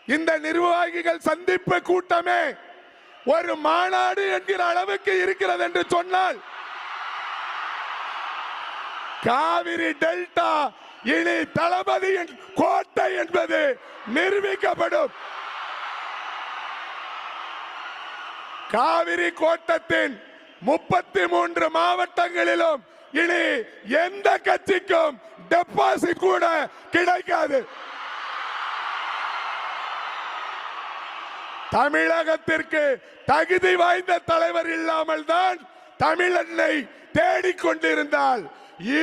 இந்த நிர்வாகிகள் சந்திப்பு கூட்டமே ஒரு மாநாடு என்கிற அளவுக்கு இருக்கிறது என்று சொன்னால் காவிரி டெல்டா இனி தளபதியின் கோட்டை என்பது நிரூபிக்கப்படும். காவிரி கோட்டத்தின் 33 மாவட்டங்களிலும் இனி எந்த கட்சிக்கும் டெபாசிட் கூட கிடைக்காது. தமிழகத்திற்கு தகுதி வாய்ந்த தலைவர் இல்லாமல் தான் தமிழனை தேடிக்கொண்டிருந்தால்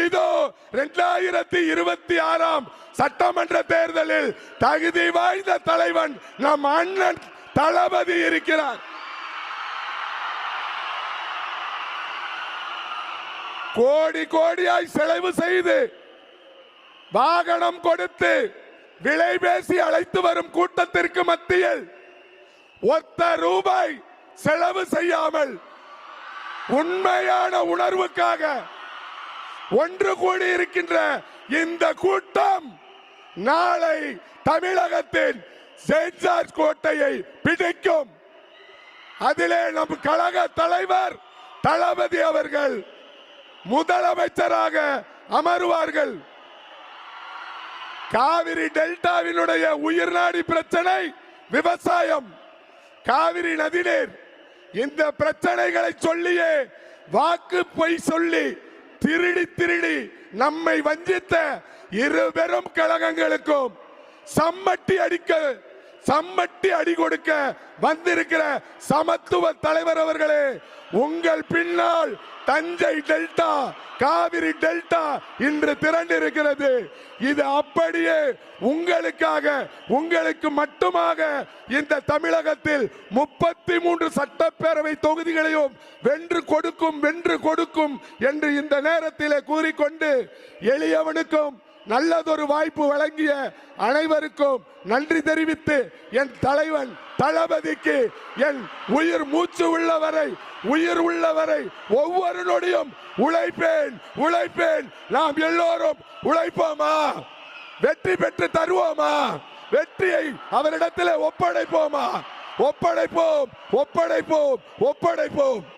இதோ 2026 சட்டமன்ற தேர்தலில் தகுதி வாய்ந்த தலைவன் நம் அண்ணன் தளபதி இருக்கிறார். கோடி கோடியாய் செலவு செய்து வாகனம் கொடுத்து விலை பேசி அழைத்து வரும் கூட்டத்திற்கு மத்தியில் ஒத்த ரூபாய் செலவு செய்யாமல் உண்மையான உணர்வுக்காக ஒன்று கூடி இருக்கின்ற இந்த கூட்டம் நாளை தமிழகத்தின் செயின்ட் ஜார்ஜ் கோட்டையை பிடிக்கும். அதிலே நம் கழக தலைவர் தளபதி அவர்கள் முதலமைச்சராக அமருவார்கள். காவிரி டெல்டாவினுடைய உயிர்நாடி பிரச்சனை விவசாயம், காவிரி நதிநீர். இந்த பிரச்சனைகளை சொல்லியே வாக்கு பொய் சொல்லி திருடி திருடி நம்மை வஞ்சித்த இரு பெரும் கழகங்களுக்கும் சம்மட்டி அடி கொடுக்க வந்திருக்கிற சமத்துவ தலைவர் அவர்களே, உங்கள் பின்னால் தஞ்சை டெல்டா, காவிரி டெல்டா இன்று திரண்டிருக்கிறது. இது அப்படியே உங்களுக்காக, உங்களுக்கு மட்டுமாக இந்த தமிழகத்தில் 33 சட்டப்பேரவை தொகுதிகளையும் வென்று கொடுக்கும் என்று இந்த நேரத்தில் கூறிக்கொண்டு எளியவனுக்கும் நல்லதொரு வாய்ப்பு வழங்கிய அனைவருக்கும் நன்றி தெரிவித்து என் தலைவன் தளபதிக்கு என் உயிர் மூச்சு உள்ளவரை ஒவ்வொரு நொடியும் உழைப்பேன். நாம் எல்லோரும் உழைப்போமா? வெற்றி பெற்று தருவோமா? வெற்றியை அவரிடத்தில் ஒப்படைப்போமா? ஒப்படைப்போம்.